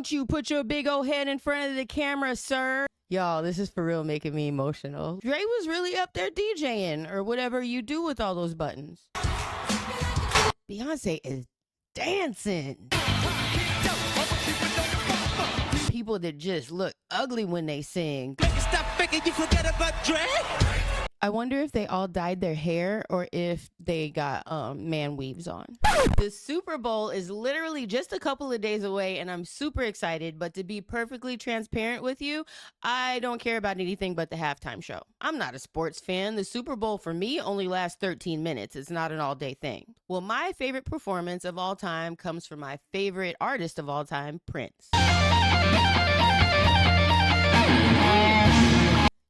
don't you put your big old head in front of the camera, sir. Y'all, this is for real making me emotional. Dre was really up there DJing or whatever you do with all those buttons. Beyonce is dancing. People that just look ugly when they sing. I wonder if they all dyed their hair or if they got man weaves on. The Super Bowl is literally just a couple of days away and I'm super excited, but to be perfectly transparent with you, I don't care about anything but the halftime show. I'm not a sports fan. The Super Bowl for me only lasts 13 minutes. It's not an all-day thing. Well, my favorite performance of all time comes from my favorite artist of all time, Prince.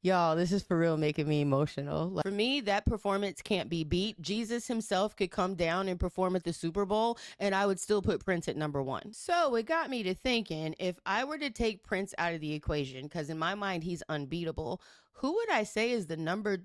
Y'all, this is for real making me emotional. For me, that performance can't be beat. Jesus himself could come down and perform at the Super Bowl, and I would still put Prince at number one. So it got me to thinking, if I were to take Prince out of the equation, because in my mind he's unbeatable, who would I say is the number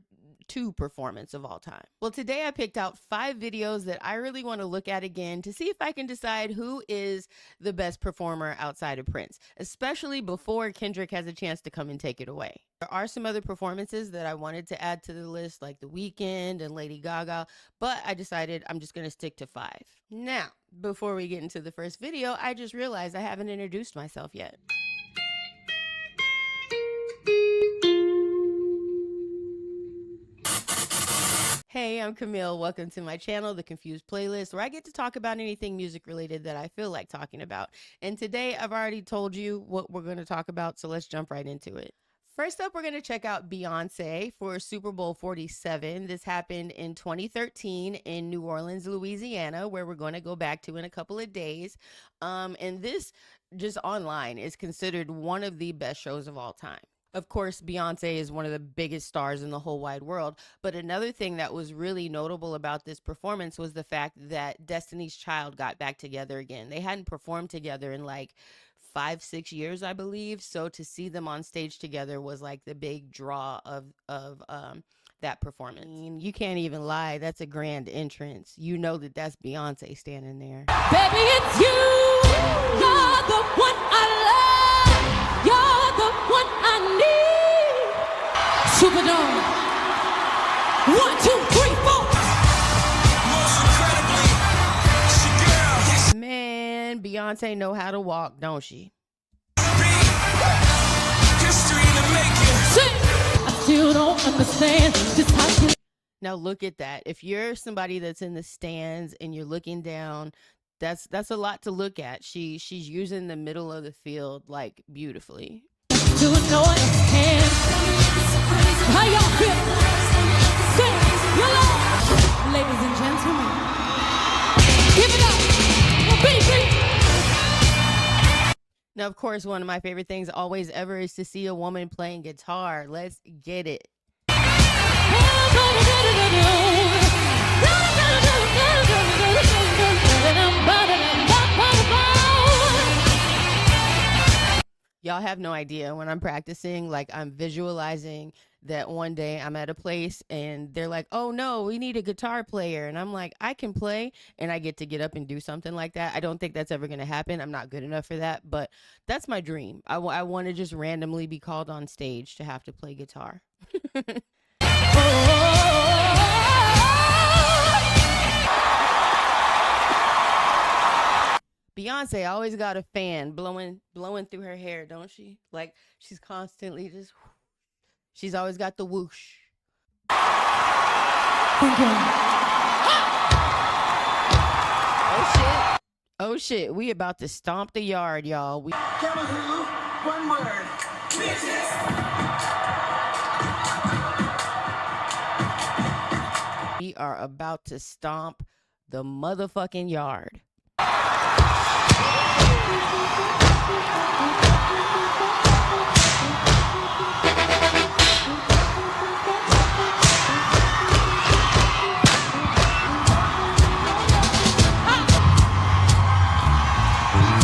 2 performance of all time? Well, today I picked out 5 videos that I really want to look at again to see if I can decide who is the best performer outside of Prince, especially before Kendrick has a chance to come and take it away. There are some other performances that I wanted to add to the list, like The Weeknd and Lady Gaga, but I decided I'm just going to stick to 5. Now, before we get into the first video, I just realized I haven't introduced myself yet. Hey, I'm Camille. Welcome to my channel, The Confused Playlist, where I get to talk about anything music related that I feel like talking about. And today I've already told you what we're going to talk about, so let's jump right into it. First up, we're going to check out Beyonce for Super Bowl 47. This happened in 2013 in New Orleans, Louisiana, where we're going to go back to in a couple of days. And this, just online, is considered one of the best shows of all time. Of course, Beyonce is one of the biggest stars in the whole wide world. But another thing that was really notable about this performance was the fact that Destiny's Child got back together again. They hadn't performed together in like 5-6 years, I believe. So to see them on stage together was like the big draw of that performance. I mean, you can't even lie. That's a grand entrance. You know that that's Beyonce standing there. Baby, it's you. You're the one I love. You're the one I need. Superdome. 1, 2, 3, 4. Man, Beyonce know how to walk, don't she? I still don't understand just how you... Now look at that. If you're somebody that's in the stands and you're looking down, that's a lot to look at. She's using the middle of the field like beautifully. Do it no one can. How y'all feel? Sing, hello, ladies and gentlemen. Give it up for baby. Now, of course, one of my favorite things always ever is to see a woman playing guitar. Let's get it. Y'all have no idea when I'm practicing, like I'm visualizing that one day I'm at a place and they're like, oh no, we need a guitar player. And I'm like, I can play, and I get to get up and do something like that. I don't think that's ever going to happen. I'm not good enough for that, but that's my dream. I want to just randomly be called on stage to have to play guitar. Beyonce always got a fan blowing through her hair, don't she? Like she's constantly just, she's always got the whoosh. Thank you. Oh shit, we about to stomp the yard, y'all. One word. We are about to stomp the motherfucking yard.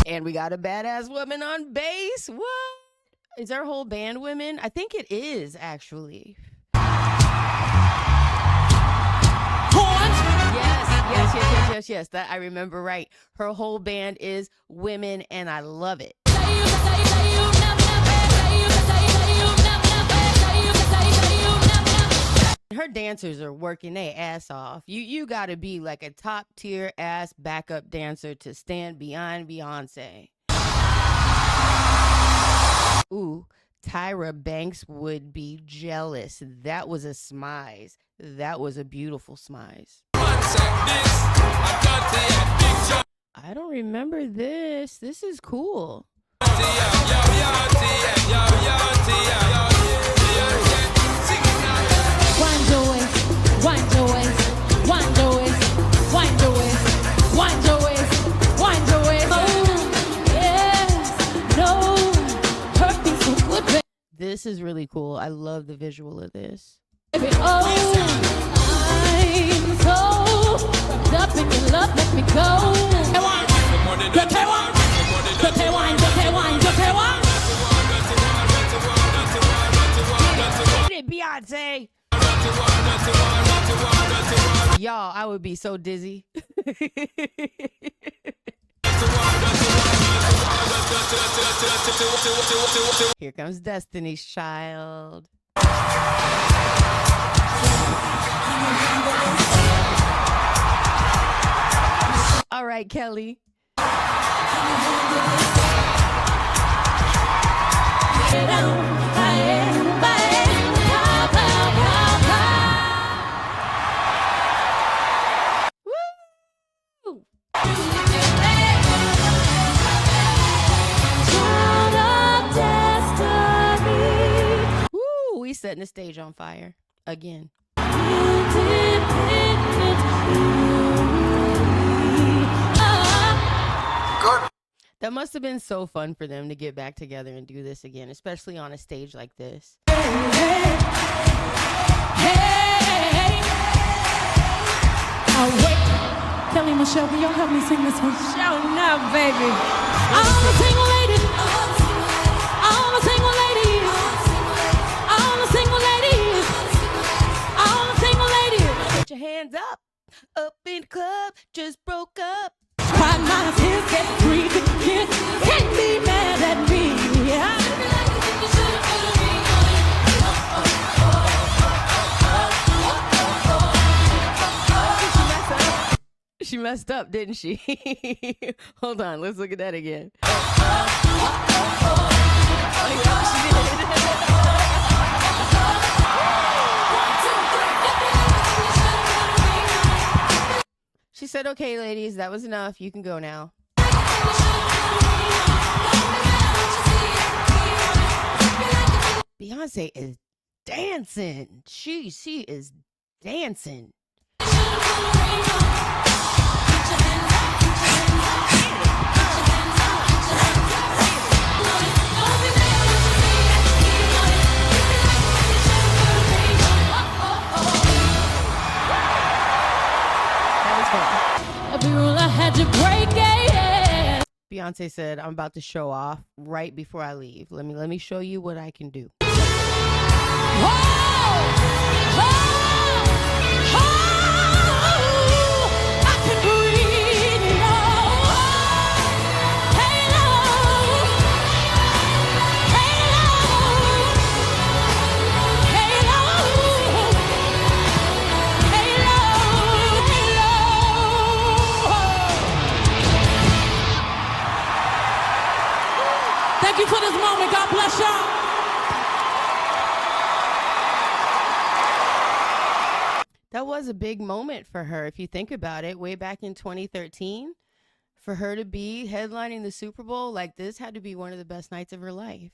And we got a badass woman on bass. What? Is our whole band women? I think it is, actually. Yes. That I remember right. Her whole band is women, and I love it. Say her dancers are working their ass off. You got to be like a top tier ass backup dancer to stand behind Beyonce. Ooh, Tyra Banks would be jealous. That was a smize. That was a beautiful smize. I don't remember this. This is cool. Wind your waist, wind your waist, wind your waist, wind your waist, wind your waist, wind your waist. Oh, yes, no, hurt me so good, baby. This is really cool. I love the visual of this. Oh, I'm so wrapped up in your love, let me go. Beyonce. Y'all, I would be so dizzy. Here comes Destiny's Child. All right, Kelly. Woo! Woo! We setting the stage on fire again. That must have been so fun for them to get back together and do this again, especially on a stage like this. Hey. Oh, wait. Kelly Michelle, can y'all help me sing this one? Show up, baby. All the single ladies. All the single ladies. All the single ladies. All the single ladies. Put your hands up. Up in the club. Just broke up. Find my tears, get free, kids can't be mad at me. She messed up, didn't she? Hold on, let's look at that again. She said, okay, ladies, that was enough. You can go now. Beyonce is dancing. She is dancing. Beyonce said, I'm about to show off right before I leave. Let me show you what I can do. Thank you for this moment. God bless y'all. That was a big moment for her, if you think about it. Way back in 2013, for her to be headlining the Super Bowl like this had to be one of the best nights of her life.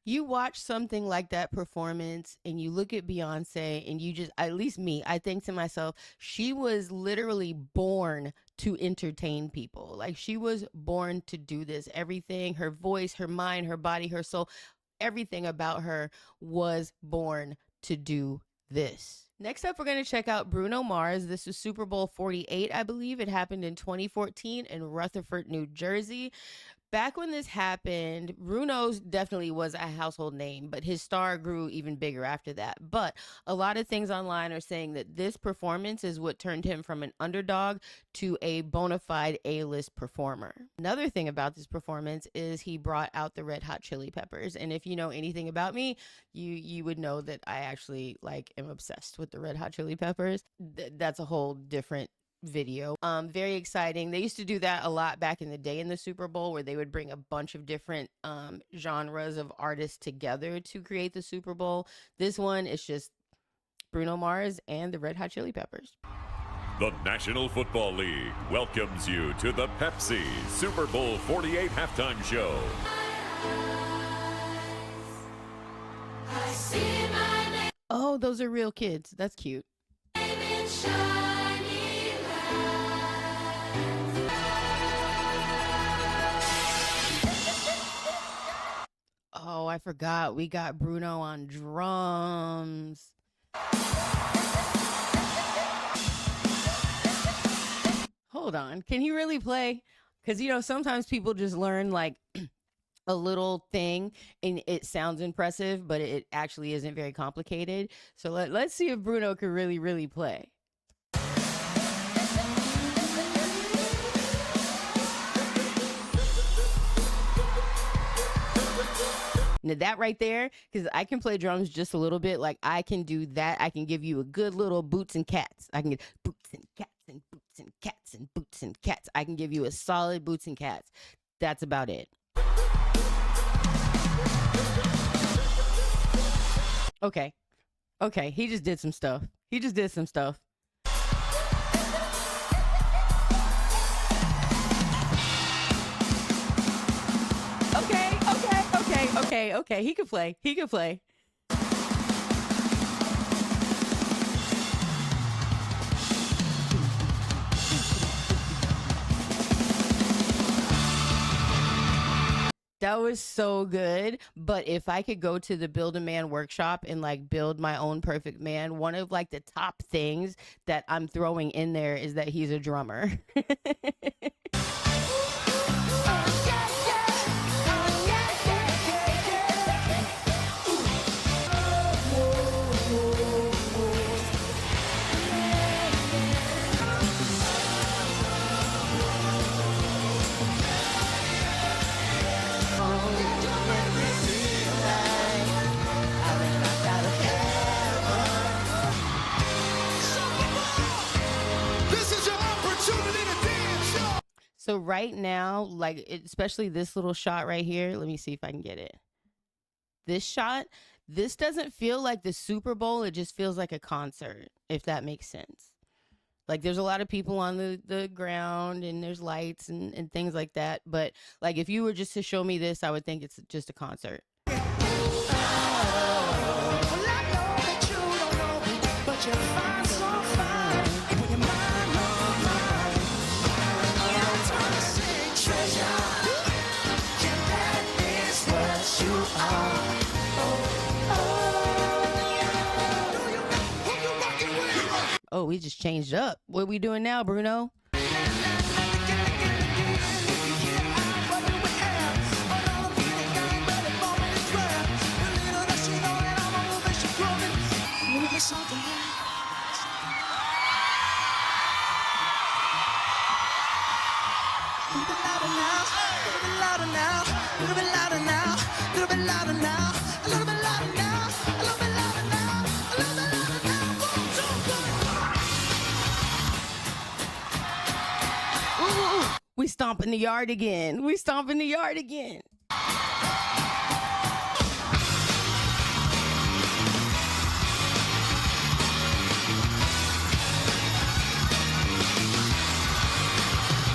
You watch something like that performance and you look at Beyonce and you just, at least me, I think to myself, she was literally born to entertain people. Like, she was born to do this. Everything, her voice, her mind, her body, her soul, everything about her was born to do this. Next up, we're going to check out Bruno Mars. This was Super Bowl 48, I believe. It happened in 2014 in Rutherford, New Jersey. back when this happened, Bruno's definitely was a household name, but his star grew even bigger after that. But a lot of things online are saying that this performance is what turned him from an underdog to a bona fide A-list performer. Another thing about this performance is he brought out the Red Hot Chili Peppers. And if you know anything about me, you would know that I actually like am obsessed with the Red Hot Chili Peppers. That's a whole different video. Very exciting. They used to do that a lot back in the day in the Super Bowl, where they would bring a bunch of different genres of artists together to create the Super Bowl. This one is just Bruno Mars and the Red Hot Chili Peppers. The National Football League welcomes you to the Pepsi Super Bowl 48 halftime show. Oh, those are real kids. That's cute. Oh, I forgot. We got Bruno on drums. Hold on. Can he really play? Because, you know, sometimes people just learn like a little thing and it sounds impressive, but it actually isn't very complicated. So let's see if Bruno can really play. Now that right there, because I can play drums just a little bit, like I can do that. I can give you a good little boots and cats. I can get boots and cats and boots and cats and boots and cats. I can give you a solid boots and cats. That's about it. Okay. Okay, he just did some stuff. He just did some stuff. Okay. He could play. He could play. That was so good. But if I could go to the Build a Man workshop and like build my own perfect man, one of like the top things that I'm throwing in there is that he's a drummer. So right now, like, especially this little shot right here, let me see if I can get it. This shot, this doesn't feel like the Super Bowl. It just feels like a concert, if that makes sense. Like, there's a lot of people on the ground and there's lights and things like that. But, like, if you were just to show me this, I would think it's just a concert. Oh, we just changed up. What are we doing now, Bruno? We stomp in the yard again. We stomp in the yard again.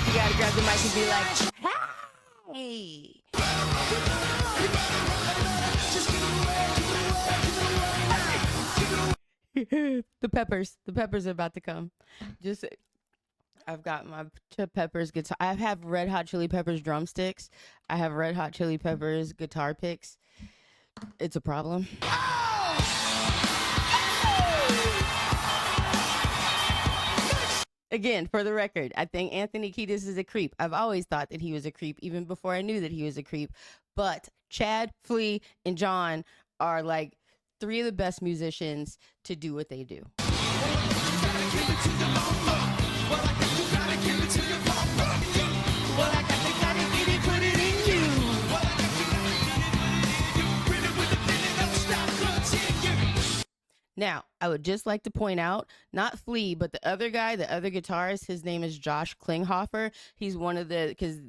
You gotta grab the mic and be like, hey. The peppers are about to come. Just, I've got my Peppers guitar. I have Red Hot Chili Peppers drumsticks. I have Red Hot Chili Peppers guitar picks. It's a problem. Again, for the record, I think Anthony Kiedis is a creep. I've always thought that he was a creep, even before I knew that he was a creep. But Chad, Flea, and John are like three of the best musicians to do what they do. Now, I would just like to point out, not Flea, but the other guy, the other guitarist, his name is Josh Klinghoffer. He's one of because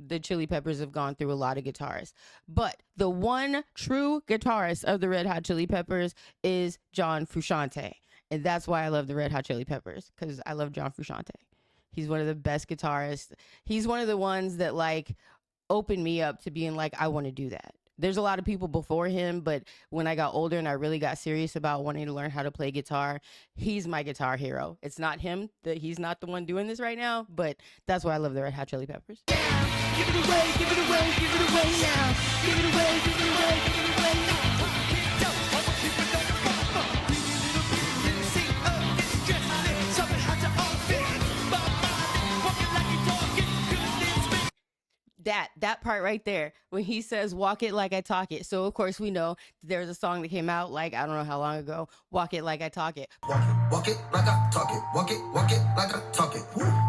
the Chili Peppers have gone through a lot of guitarists. But the one true guitarist of the Red Hot Chili Peppers is John Frusciante. And that's why I love the Red Hot Chili Peppers, because I love John Frusciante. He's one of the best guitarists. He's one of the ones that like opened me up to being like, I want to do that. There's a lot of people before him, but when I got older and I really got serious about wanting to learn how to play guitar, he's my guitar hero. It's not him, that he's not the one doing this right now, but that's why I love the Red Hot Chili Peppers. Give it away, give it away, give it away now. Give it away, give it away, give it away now. That part right there, when he says walk it like I talk it. So of course we know there's a song that came out like I don't know how long ago, walk it like I talk it. Walk it like I talk it. Walk it like I talk it.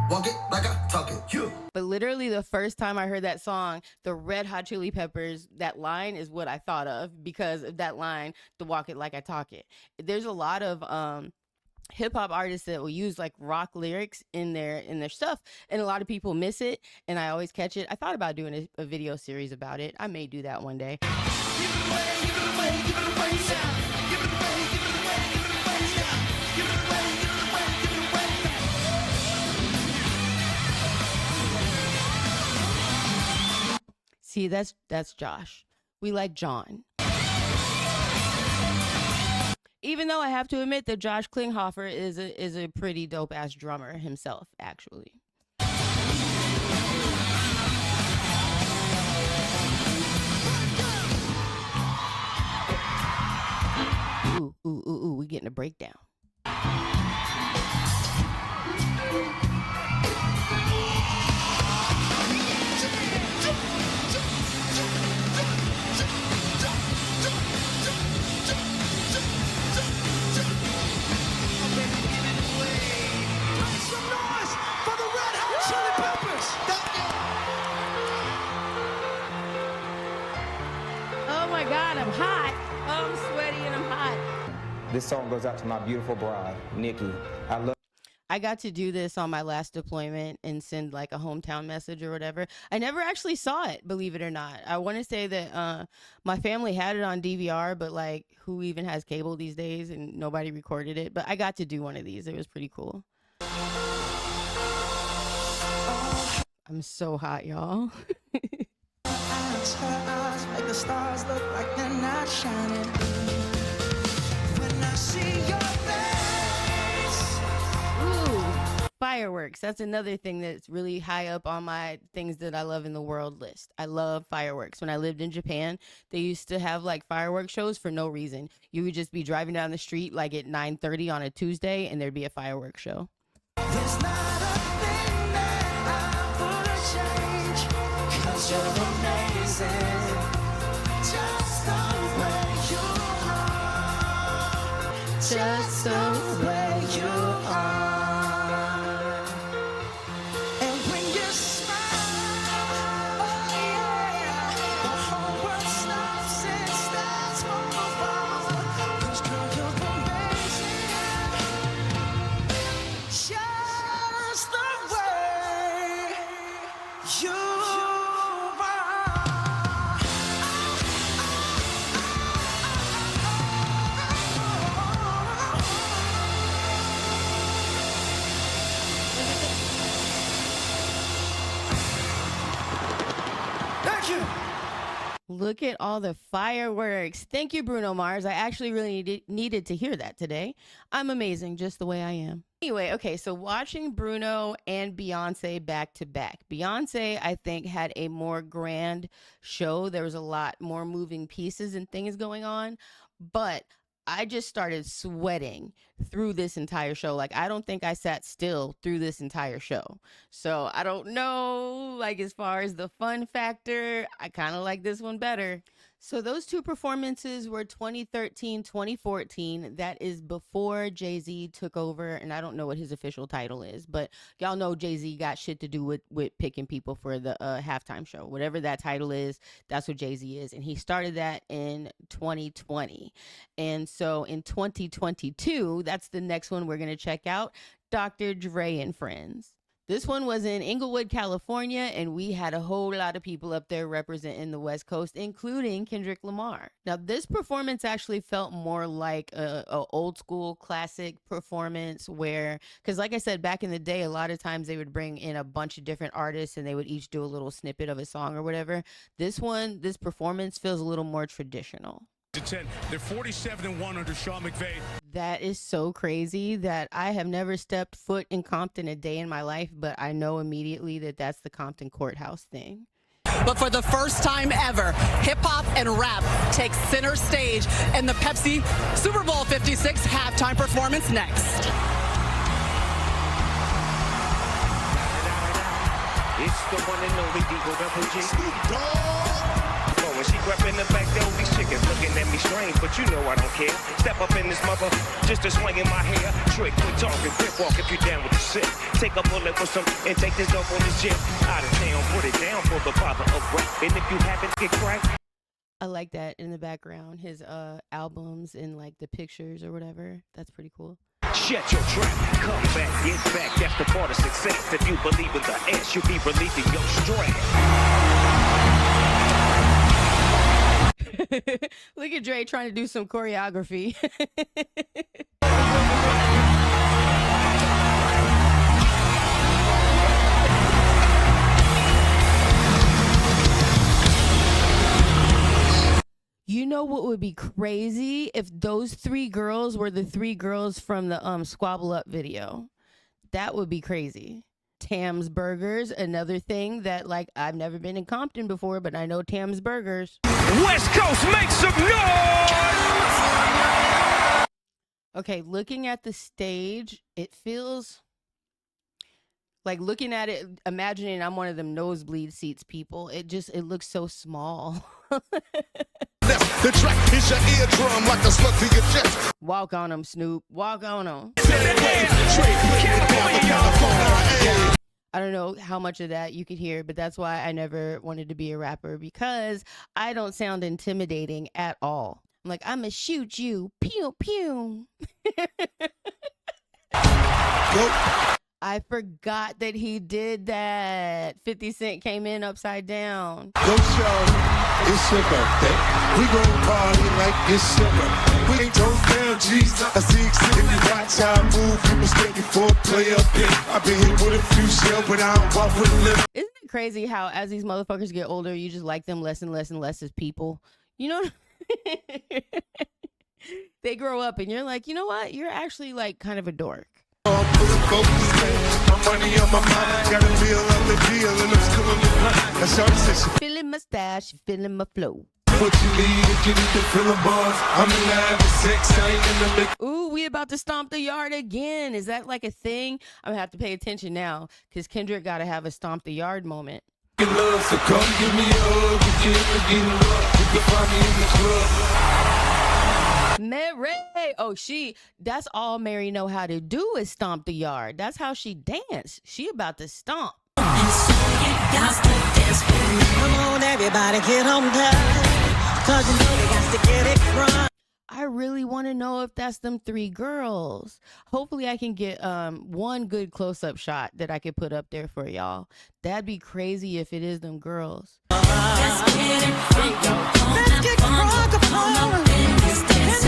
Walk it like I talk it. You. But literally the first time I heard that song, the Red Hot Chili Peppers, that line is what I thought of because of that line, the walk it like I talk it. There's a lot of hip hop artists that will use like rock lyrics in their stuff, and a lot of people miss it, and I always catch it. I thought about doing a video series about it. I may do that one day. Give it away, give it away, give it away now. Give it away, give it away, give it away now. Give it away, give it away, give it away now. See, that's Josh. We like John. Even though I have to admit that Josh Klinghoffer is a pretty dope ass drummer himself, actually. Ooh, we getting a breakdown. Oh my God, I'm hot. Oh, I'm sweaty and I'm hot. This song goes out to my beautiful bride, Nikki. I got to do this on my last deployment and send like a hometown message or whatever. I never actually saw it, believe it or not. I want to say that my family had it on DVR, but like who even has cable these days, and nobody recorded it. But I got to do one of these. It was pretty cool. I'm so hot, y'all. Her eyes make the stars look like they're not shining. When I see your face. Ooh, fireworks. That's another thing that's really high up on my things that I love in the world list. I love fireworks. When I lived in Japan, they used to have like fireworks shows for no reason. You would just be driving down the street like at 9:30 on a Tuesday, and there'd be a fireworks show. There's not a thing that I would change, 'cause you're amazing, just the way you are, just the way you are. And when you smile, oh yeah, the whole world stops and starts moving. 'Cause girl, you're amazing, just the way you are. Thank you. Look at all the fireworks. Thank you, Bruno Mars. I actually really needed to hear that today. I'm amazing just the way I am. Anyway, okay, so watching Bruno and Beyonce back to back. Beyonce, I think, had a more grand show. There was a lot more moving pieces and things going on. But I just started sweating through this entire show. Like, I don't think I sat still through this entire show. So I don't know, like, as far as the fun factor, I kind of like this one better. So those two performances were 2013, 2014. That is before Jay-Z took over, and I don't know what his official title is, but y'all know Jay-Z got shit to do with picking people for the halftime show. Whatever that title is, that's what Jay-Z is. And he started that in 2020. And so in 2022, that's the next one we're going to check out, Dr. Dre and Friends. This one was in Inglewood, California, and we had a whole lot of people up there representing the West Coast, including Kendrick Lamar. Now, this performance actually felt more like a old school classic performance where, because like I said, back in the day, a lot of times they would bring in a bunch of different artists and they would each do a little snippet of a song or whatever. This performance feels a little more traditional. 10. They're 47-1 under Sean McVay. That is so crazy that I have never stepped foot in Compton a day in my life, but I know immediately that that's the Compton courthouse thing. But for the first time ever, hip-hop and rap takes center stage in the Pepsi Super Bowl 56 halftime performance next. It's the one and only Digo Double G. Snoop Dogg. When she grew up in the back, there these chickens looking at me strange, but you know I don't care. Step up in this mother, just a swing in my hair. Trick, quit talking, quick walk if you down with the shit. Take a bullet with some, and take this dope on this jet. Out of town, put it down for the father of rap. And if you haven't get cracked. I like that in the background, his albums and like the pictures or whatever. That's pretty cool. Shut your trap, come back, get back. That's the part of success. If you believe in the S, you'll be relieving your stress. Look at Dre trying to do some choreography. You know what would be crazy if those three girls were the three girls from the Squabble Up video? That would be crazy. Tam's Burgers, another thing that, like, I've never been in Compton before, but I know Tam's Burgers. West Coast, make some noise! Okay, looking at the stage, it feels like, looking at it, imagining I'm one of them nosebleed seats people, it looks so small. The track is your eardrum like a slug to your chest. Walk on them, Snoop. Walk on them. I don't know how much of that you could hear, but that's why I never wanted to be a rapper, because I don't sound intimidating at all. I'm like, I'm gonna shoot you. Pew, pew. I forgot that he did that. 50 Cent came in upside down. Go show, it's your birthday. We gon' party like it's your birthday. We ain't those down, G's. I see if you watch how I move, you mistake before play up here. I've been hit with a few shells, but I don't walk with a limp. Isn't it crazy how as these motherfuckers get older, you just like them less and less and less as people? You know? They grow up and you're like, you know what? You're actually like kind of a dork. Feeling my stash, feeling my flow. What you need if you need to fill a buzz. I'm alive with sex, I ain't in the mix. Ooh, we about to stomp the yard again. Is that like a thing? I'm gonna have to pay attention now, because Kendrick gotta have a stomp the yard moment. Love, so come give me a hug. You can't get enough. You can find me in the club. Mary, that's all Mary know how to do is stomp the yard. That's how she dance. She about to stomp. Come on, everybody, get on down. Cause you know you got to get it right. I really want to know if that's them three girls. Hopefully I can get one good close-up shot that I could put up there for y'all. That'd be crazy if it is them girls. Let's get crunk upon in this dance.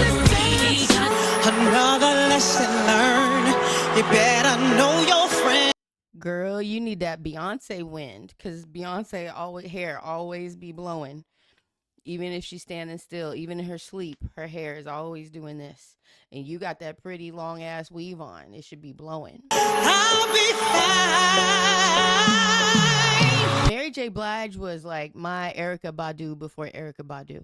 Another lesson learned. You better know your friend. Girl, you need that Beyonce wind, because Beyonce hair always be blowing. Even if she's standing still, even in her sleep, her hair is always doing this. And you got that pretty long ass weave on. It should be blowing. I'll be fine. Mary J. Blige was like my Erykah Badu before Erykah Badu.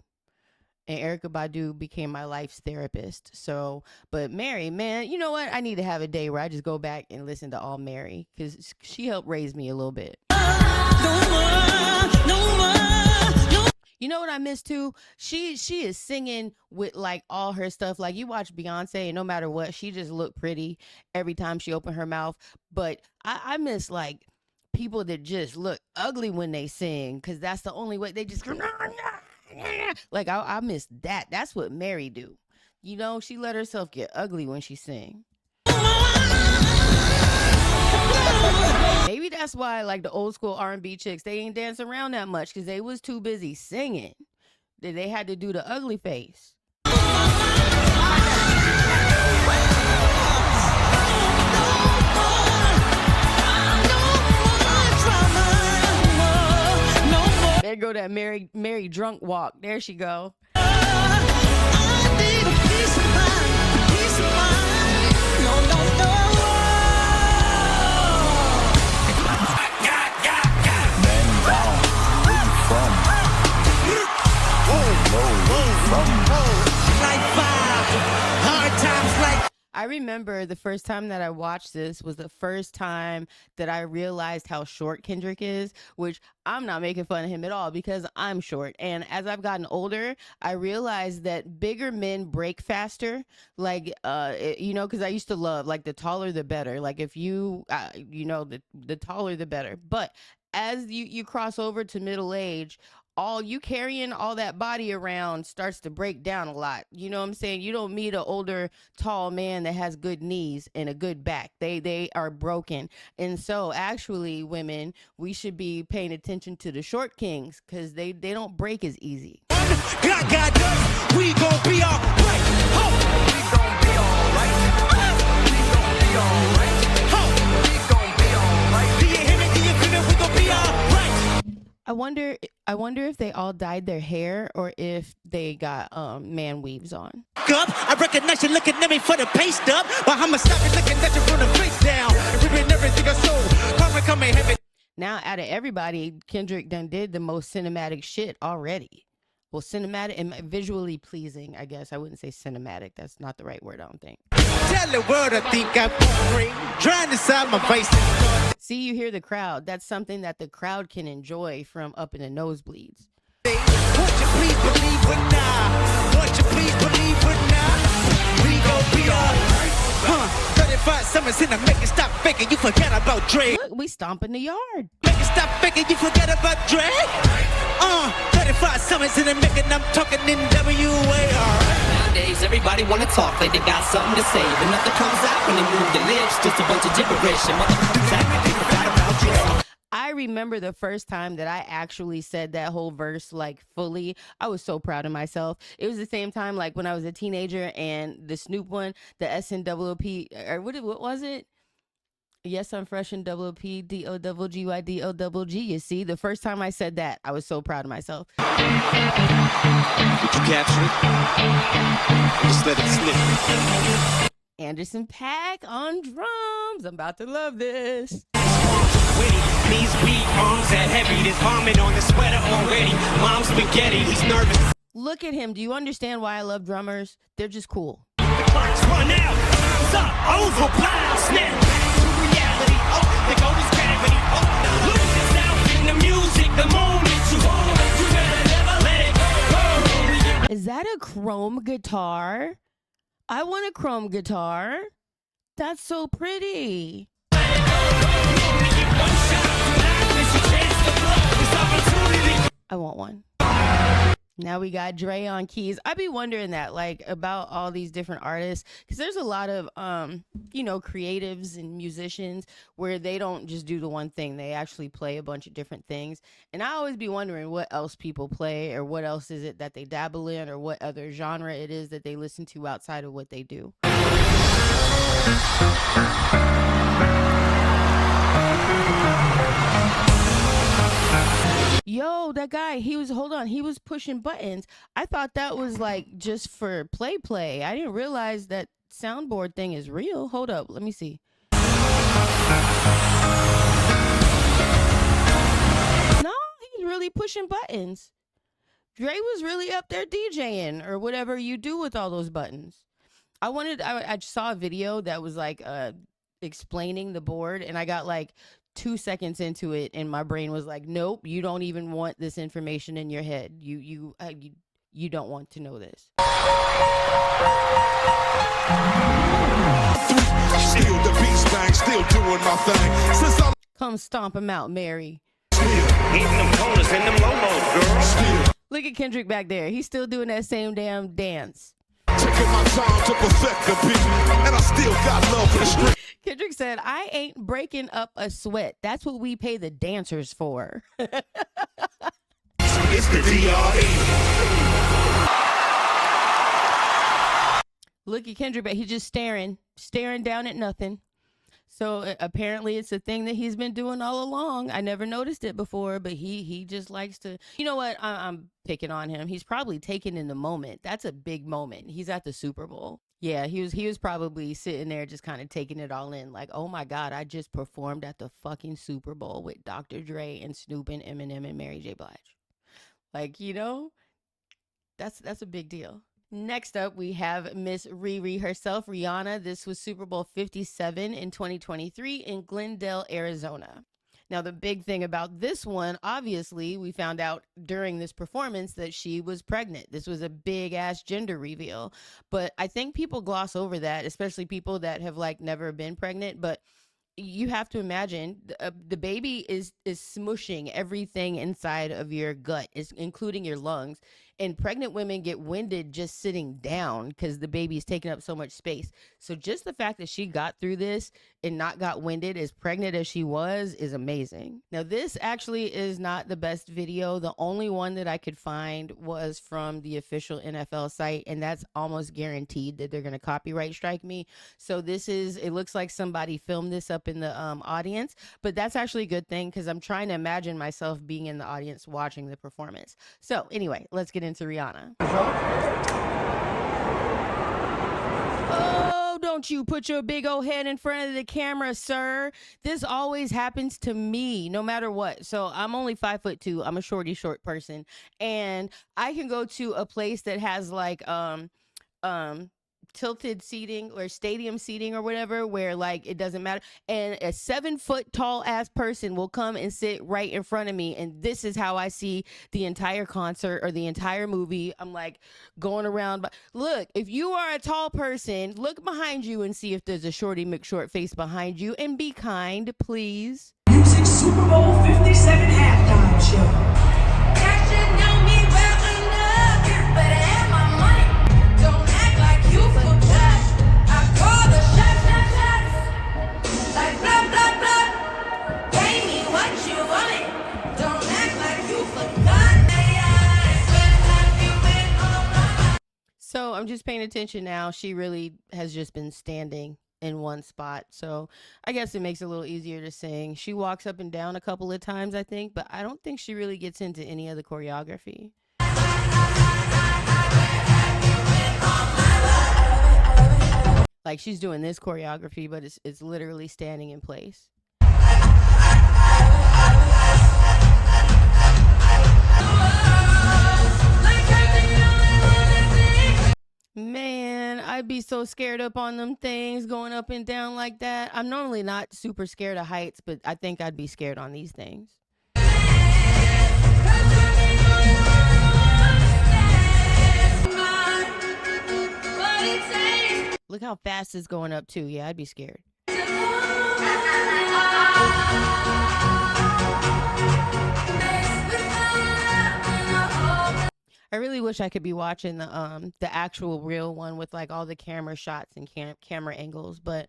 and Erica Badu became my life's therapist. So, but Mary, man, you know what? I need to have a day where I just go back and listen to all Mary because she helped raise me a little bit. You know what I miss too? She is singing with like all her stuff. Like you watch Beyonce and no matter what, she just look pretty every time she opened her mouth. But I miss like people that just look ugly when they sing because that's the only way they just like I miss that. That's what Mary do. You know, she let herself get ugly when she sing. Maybe that's why like the old school R&B chicks, they ain't dance around that much because they was too busy singing. They had to do the ugly face. There go that Mary drunk walk. There she go. I need a peace of mind, peace of mind. No. I remember the first time that I watched this was the first time that I realized how short Kendrick is, which I'm not making fun of him at all because I'm short. And as I've gotten older, I realized that bigger men break faster. Like, you know, because I used to love like the taller, the better. Like if you, you know, the taller, the better. But as you cross over to middle age, all you carrying all that body around starts to break down a lot. You know what I'm saying? You don't meet an older, tall man that has good knees and a good back. They are broken. And so actually, women, we should be paying attention to the short kings because they don't break as easy. God, we gon' be all right. We gon' be all right. We gon' be all right. We gon' be all right. Do you hear me? Do you feel me? We gon' be all right. I wonder if they all dyed their hair or if they got man weaves on. I recognize you looking at me for the pay stub, but I'm a sucker looking at you from the face down. Ripping everything I sold. Come heavy. Now, out of everybody, Kendrick done did the most cinematic shit already. Well, cinematic and visually pleasing, I guess. I wouldn't say cinematic. That's not the right word, I don't think. Tell the world I think I'm boring. Trying to decide my face. See, you hear the crowd. That's something that the crowd can enjoy from up in the nosebleeds. Won't you please believe it now? Won't you please believe it now? We gon' be alright. 35 summers in the make it stop faking. You forget about Dre. Look, we stomp in the yard. Make it stop faking. You forget about Dre. 35 summers in the making. I'm talking in WA. Nowadays, everybody wanna talk like they got something to say, but nothing comes out when they move their lips. Just a bunch of gibberish and motherfuckers act like they forgot about Dre. I remember the first time that I actually said that whole verse like fully. I was so proud of myself. It was the same time like when I was a teenager and the Snoop one, the SNWP, or what was it? Yes, I'm fresh and double P DOGYDOGG. You see, the first time I said that, I was so proud of myself. Did you capture it? Just let it slip. Anderson .Paak on drums. I'm about to love this. These weak arms that heavy, this vomit on the sweater already. Mom's spaghetti, he's nervous. Look at him. Do you understand why I love drummers? They're just cool. The clock's run out. Time's up. Over. Blind. Snap back to reality. Oh, the gold is gravity. Oh, lose yourself in the music. The moment you hold it, you better never let it go. Is that a chrome guitar? I want a chrome guitar. That's so pretty. I want one. Now we got Dre on keys. I be wondering that, like, about all these different artists, because there's a lot of, you know, creatives and musicians where they don't just do the one thing. They actually play a bunch of different things. And I always be wondering what else people play or what else is it that they dabble in or what other genre it is that they listen to outside of what they do. Yo, that guy, he was pushing buttons. I thought that was like just for play. I didn't realize that soundboard thing is real. Hold up, let me see. No, he's really pushing buttons. Dre was really up there DJing or whatever you do with all those buttons. I saw a video that was like explaining the board, and I got like 2 seconds into it, and my brain was like, nope, you don't even want this information in your head. You don't want to know this. Still the beast bang, still doing my thing. Since I Come stomp him out, Mary. Hitting them corners and them low-lows, girl. Look at Kendrick back there. He's still doing that same damn dance. taking my time to perfect the beat, and I still got love for the street. Kendrick said, I ain't breaking up a sweat. That's what we pay the dancers for. It's the DRE. Look at Kendrick, but he's just staring down at nothing. So apparently it's a thing that he's been doing all along. I never noticed it before, but he just likes to, you know what? I'm picking on him. He's probably taking in the moment. That's a big moment. He's at the Super Bowl. Yeah, he was probably sitting there just kind of taking it all in. Like, oh my God, I just performed at the fucking Super Bowl with Dr. Dre and Snoop and Eminem and Mary J. Blige. Like, you know, that's a big deal. Next up, we have Miss Riri herself, Rihanna. This was Super Bowl 57 in 2023 in Glendale, Arizona. Now, the big thing about this one, obviously, we found out during this performance that she was pregnant. This was a big-ass gender reveal. But I think people gloss over that, especially people that have, like, never been pregnant. But you have to imagine the baby is smushing everything inside of your gut, including your lungs. And pregnant women get winded just sitting down because the baby's taking up so much space. So just the fact that she got through this and not got winded, as pregnant as she was, is amazing. Now, this actually is not the best video. The only one that I could find was from the official NFL site, and that's almost guaranteed that they're going to copyright strike me. So it looks like somebody filmed this up in the audience, but that's actually a good thing because I'm trying to imagine myself being in the audience watching the performance. So anyway, let's get into Rihanna. Oh, don't you put your big old head in front of the camera, sir. This always happens to me, no matter what. So I'm only 5'2". I'm a short person, and I can go to a place that has like tilted seating or stadium seating or whatever, where like it doesn't matter, and a 7-foot tall ass person will come and sit right in front of me, and this is how I see the entire concert or the entire movie. I'm like going around, but look, if you are a tall person, look behind you and see if there's a Shorty McShort face behind you, and be kind, please. Music Super Bowl 57 halftime show. So I'm just paying attention now. She really has just been standing in one spot. So I guess it makes it a little easier to sing. She walks up and down a couple of times, I think, but I don't think she really gets into any of the choreography. Like, she's doing this choreography, but it's literally standing in place. Man, I'd be so scared up on them things going up and down like that. I'm normally not super scared of heights, but I think I'd be scared on these things. Look how fast it's going up too. Yeah, I'd be scared. I really wish I could be watching the actual real one with like all the camera shots and camera angles, but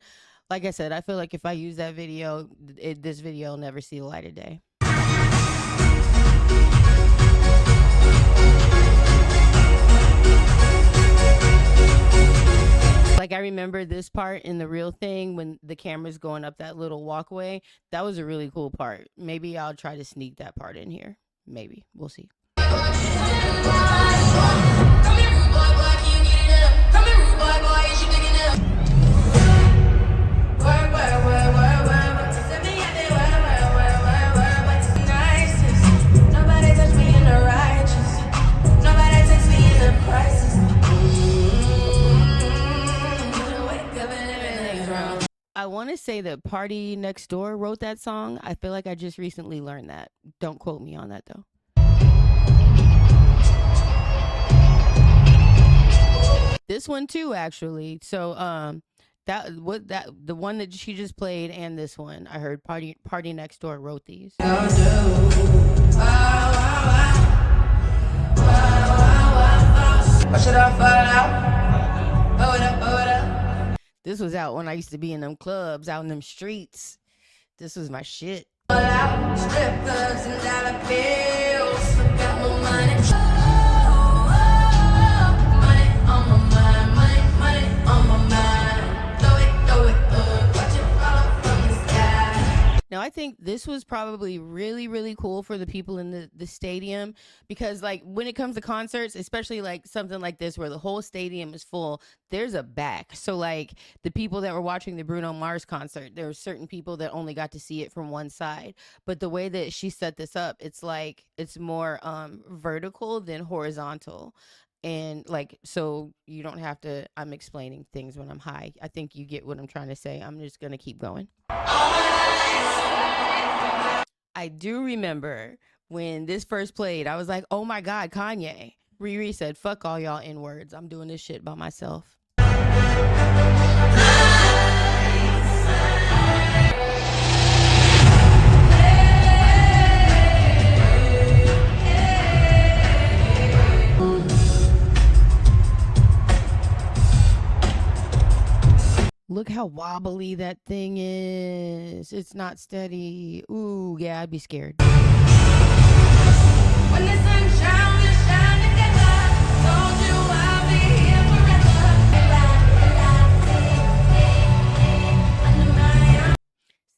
like I said, I feel like if I use that video, this video will never see the light of day. Like, I remember this part in the real thing when the camera's going up that little walkway. That was a really cool part. Maybe I'll try to sneak that part in here. Maybe. We'll see. want to say that Party Next Door wrote that song. I feel like I just recently learned that. Don't quote me on that though. This one too, actually. So the one that she just played and this one, I heard Party Next Door wrote these. This was out when I used to be in them clubs, out in them streets. This was my shit. Strip clubs and dollar bills. Got my money. Money on my mind. Money on my mind. Throw it up. Watch it fall from the sky. Now I think this was probably really, really cool for the people in the stadium, because like when it comes to concerts, especially like something like this where the whole stadium is full, there's a back. So like the people that were watching the Bruno Mars concert, there were certain people that only got to see it from one side. But the way that she set this up, it's like it's more vertical than horizontal. And like, so you don't have to, I'm explaining things when I'm high. I think you get what I'm trying to say. I'm just going to keep going. I do remember when this first played, I was like, oh my God, Kanye. Riri said, fuck all y'all N-words. I'm doing this shit by myself. Look how wobbly that thing is. It's not steady. Ooh, yeah, I'd be scared. When the sun shines, we shine together. Told you I'll be here forever.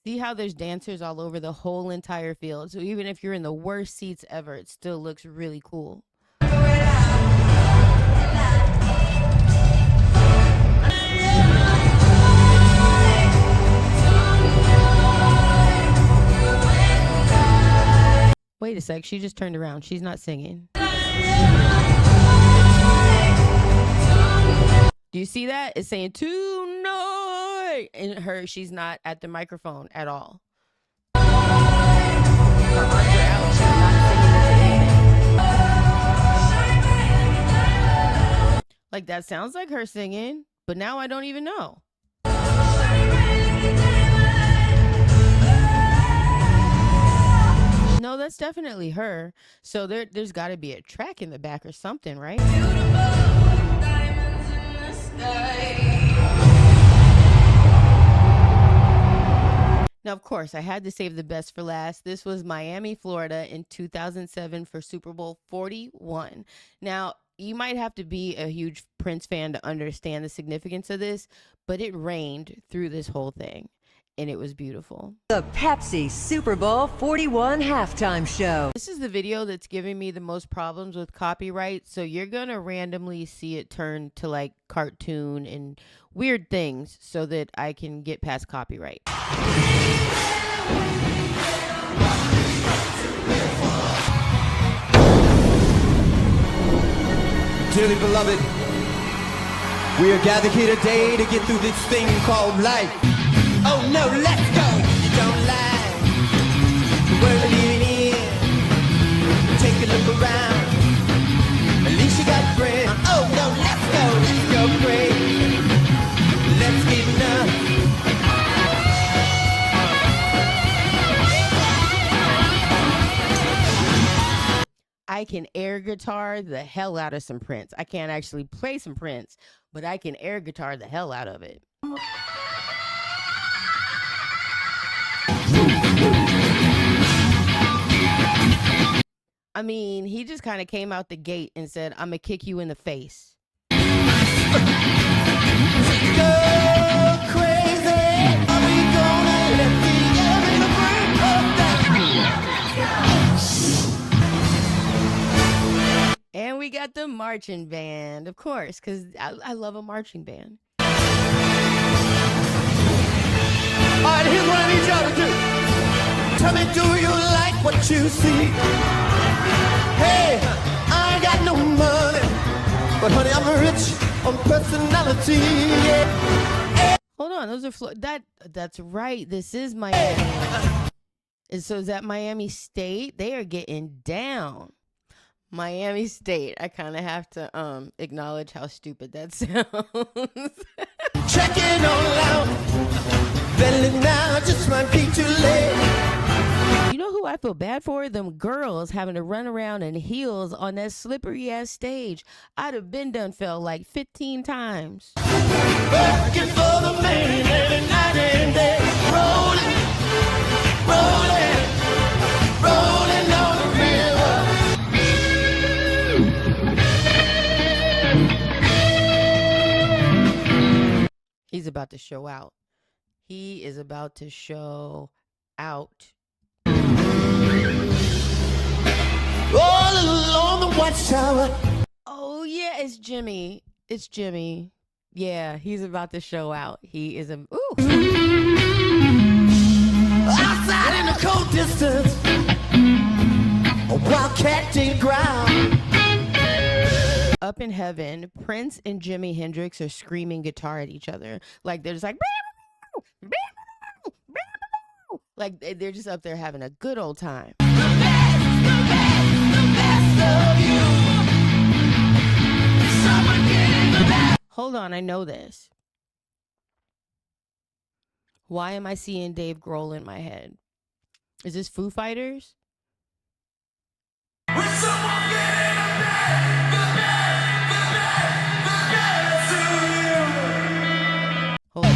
See how there's dancers all over the whole entire field. So even if you're in the worst seats ever, it still looks really cool. Wait a sec, she just turned around. She's not singing. Do you see that? It's saying tonight. And she's not at the microphone at all. Her arms are out. She's not singing into anything. Like that sounds like her singing, but now I don't even know. No, that's definitely her. So there's got to be a track in the back or something, right? Now, of course, I had to save the best for last. This was Miami, Florida in 2007 for Super Bowl 41. Now, you might have to be a huge Prince fan to understand the significance of this, but it rained through this whole thing. And it was beautiful. The Pepsi Super Bowl 41 halftime show. This is the video that's giving me the most problems with copyright. So you're going to randomly see it turn to like cartoon and weird things so that I can get past copyright. Dearly beloved, we are gathered here today to get through this thing called life. Oh no, let's go! You don't lie. The world we're living in. Take a look around. At least you got friends. Oh no, let's go crazy. Let's get nuts. I can air guitar the hell out of some Prince. I can't actually play some Prince, but I can air guitar the hell out of it. I mean, he just kind of came out the gate and said, I'm gonna kick you in the face. Go crazy. Are we gonna let the elevator burn up that? And we got the marching band, of course, because I love a marching band. All right, here's what I need y'all to do. Tell me, do you like what you see? Hey, I ain't got no money, but honey, I'm rich on personality. Yeah. Hold on, those are that's right. This is Miami. And so is that Miami State? They are getting down. Miami State. I kind of have to acknowledge how stupid that sounds. Check it all out. Then now just might be too late. You know who I feel bad for? Them girls having to run around in heels on that slippery ass stage. I'd have been done fell like 15 times. Working for the man every night and day. Rolling, rolling, rolling on the river. He's about to show out. He is about to show out. All along the watchtower. Oh yeah, it's Jimmy. It's Jimmy. Yeah, he's about to show out. He is a ooh. Outside in the cold distance, a wildcat dig ground. Up in heaven, Prince and Jimi Hendrix are screaming guitar at each other. Like they're just like they're just up there having a good old time. Hold on, I know this. Why am I seeing Dave Grohl in my head? Is this Foo Fighters? Hold on.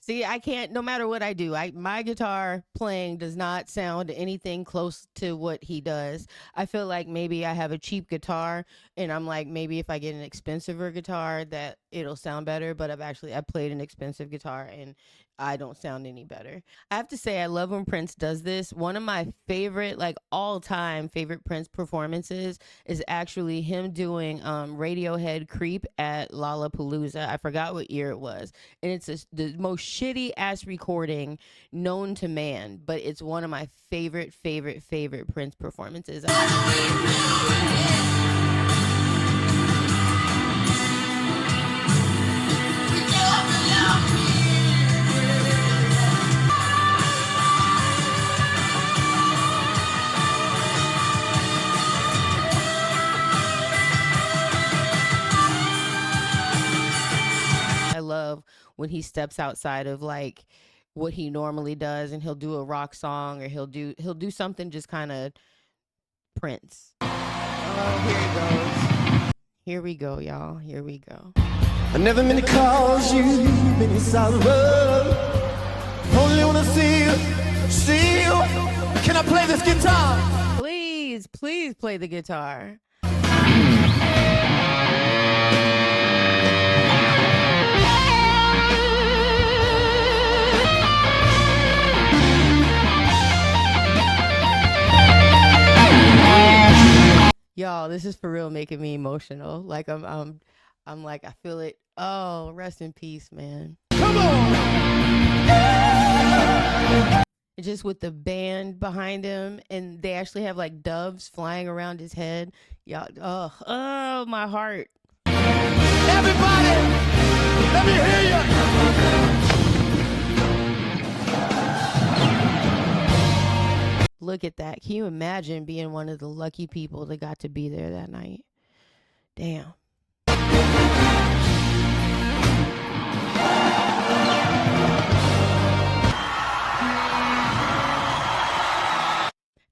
See, I can't, no matter what I do, my guitar playing does not sound anything close to what he does. I feel like maybe I have a cheap guitar and I'm like, maybe if I get an expensiver guitar that it'll sound better, but I played an expensive guitar and I don't sound any better. I have to say, I love when Prince does this. One of my favorite, like all-time favorite Prince performances is actually him doing Radiohead Creep at Lollapalooza. I forgot what year it was. And it's the most shitty ass recording known to man, but it's one of my favorite Prince performances. I love when he steps outside of like what he normally does and he'll do a rock song or he'll do something just kind of Prince. Oh, here he goes. Here we go, y'all. Here we go. I never meant to cause you any sorrow. Only wanna see you. Can I play this guitar? Please play the guitar. Y'all, this is for real making me emotional. Like I'm like, I feel it. Oh, rest in peace, man. Come on! Just with the band behind him, and they actually have like doves flying around his head. Y'all, oh, my heart. Everybody, let me hear you. Look at that. Can you imagine being one of the lucky people that got to be there that night? Damn.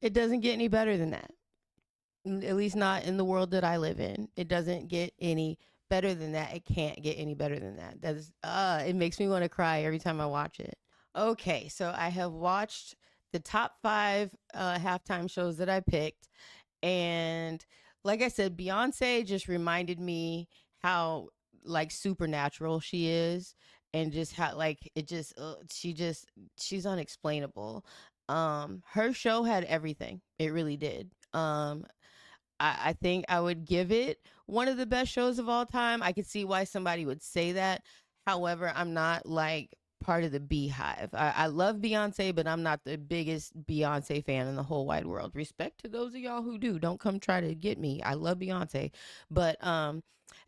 It doesn't get any better than that. At least not in the world that I live in. It doesn't get any better than that. It can't get any better than that. That is, it makes me want to cry every time I watch it. Okay, so I have watched the top 5 halftime shows that I picked. And like I said, Beyonce just reminded me how like supernatural she is. And just how like it just, she's unexplainable. Her show had everything. It really did. I think I would give it one of the best shows of all time. I could see why somebody would say that. However, I'm not like part of the beehive. I love Beyonce, but I'm not the biggest Beyonce fan in the whole wide world. Respect to those of y'all who do. Don't come try to get me. I love Beyonce. But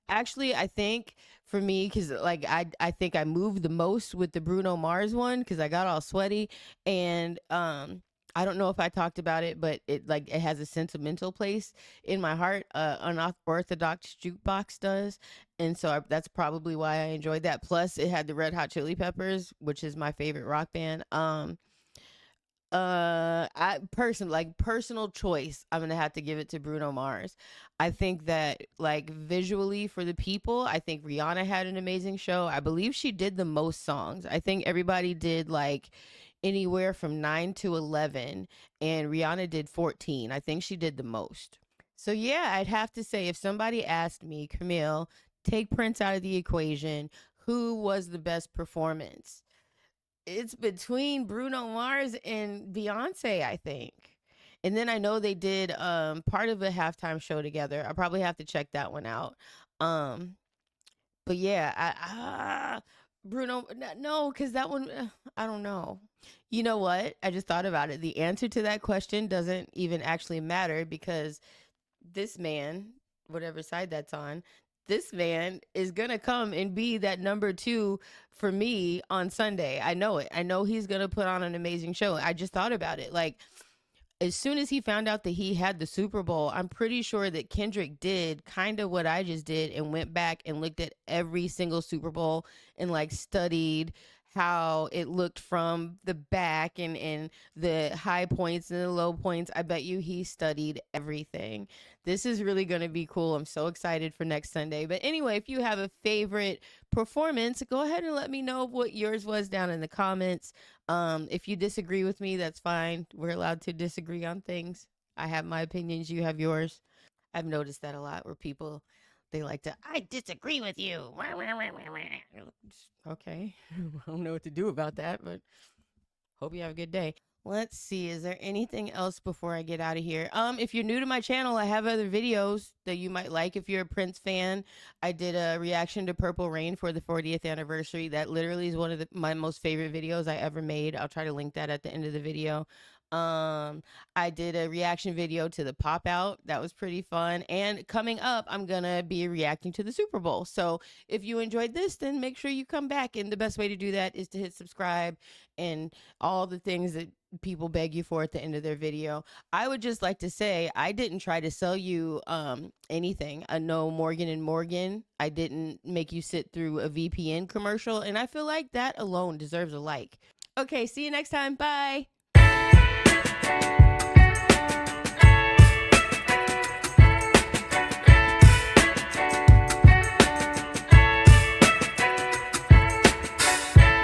actually, I think for me, because like I think I moved the most with the Bruno Mars one because I got all sweaty. And I don't know if I talked about it, but it has a sentimental place in my heart. Unorthodox Jukebox does, and so that's probably why I enjoyed that. Plus, it had the Red Hot Chili Peppers, which is my favorite rock band. Personal choice, I'm gonna have to give it to Bruno Mars. I think that like visually for the people, I think Rihanna had an amazing show. I believe she did the most songs. I think everybody did like anywhere from 9 to 11, and Rihanna did 14. I think she did the most. So yeah, I'd have to say, if somebody asked me, Camille, take Prince out of the equation, who was the best performance? It's between Bruno Mars and Beyonce, I think. And then I know they did part of a halftime show together. I probably have to check that one out. But yeah, Bruno, no, because that one, I don't know. You know what? I just thought about it. The answer to that question doesn't even actually matter because this man, whatever side that's on, this man is going to come and be that number 2 for me on Sunday. I know it. I know he's going to put on an amazing show. I just thought about it. Like, as soon as he found out that he had the Super Bowl, I'm pretty sure that Kendrick did kind of what I just did and went back and looked at every single Super Bowl and like studied how it looked from the back and the high points and the low points. I bet you he studied everything. This is really going to be cool. I'm so excited for next Sunday. But anyway, if you have a favorite performance, go ahead and let me know what yours was down in the comments. If you disagree with me, that's fine. We're allowed to disagree on things. I have my opinions, you have yours. I've noticed that a lot where people, they like to, I disagree with you. Okay. I don't know what to do about that, but hope you have a good day. Let's see. Is there anything else before I get out of here? If you're new to my channel, I have other videos that you might like. If you're a Prince fan, I did a reaction to Purple Rain for the 40th anniversary. That literally is one of my most favorite videos I ever made. I'll try to link that at the end of the video. I did a reaction video to the Pop Out. That was pretty fun. And coming up, I'm gonna be reacting to the Super Bowl. So if you enjoyed this, then make sure you come back. And the best way to do that is to hit subscribe and all the things that people beg you for at the end of their video. I would just like to say, I didn't try to sell you anything. No Morgan and Morgan. I didn't make you sit through a VPN commercial. And I feel like that alone deserves a like. Okay, see you next time. Bye.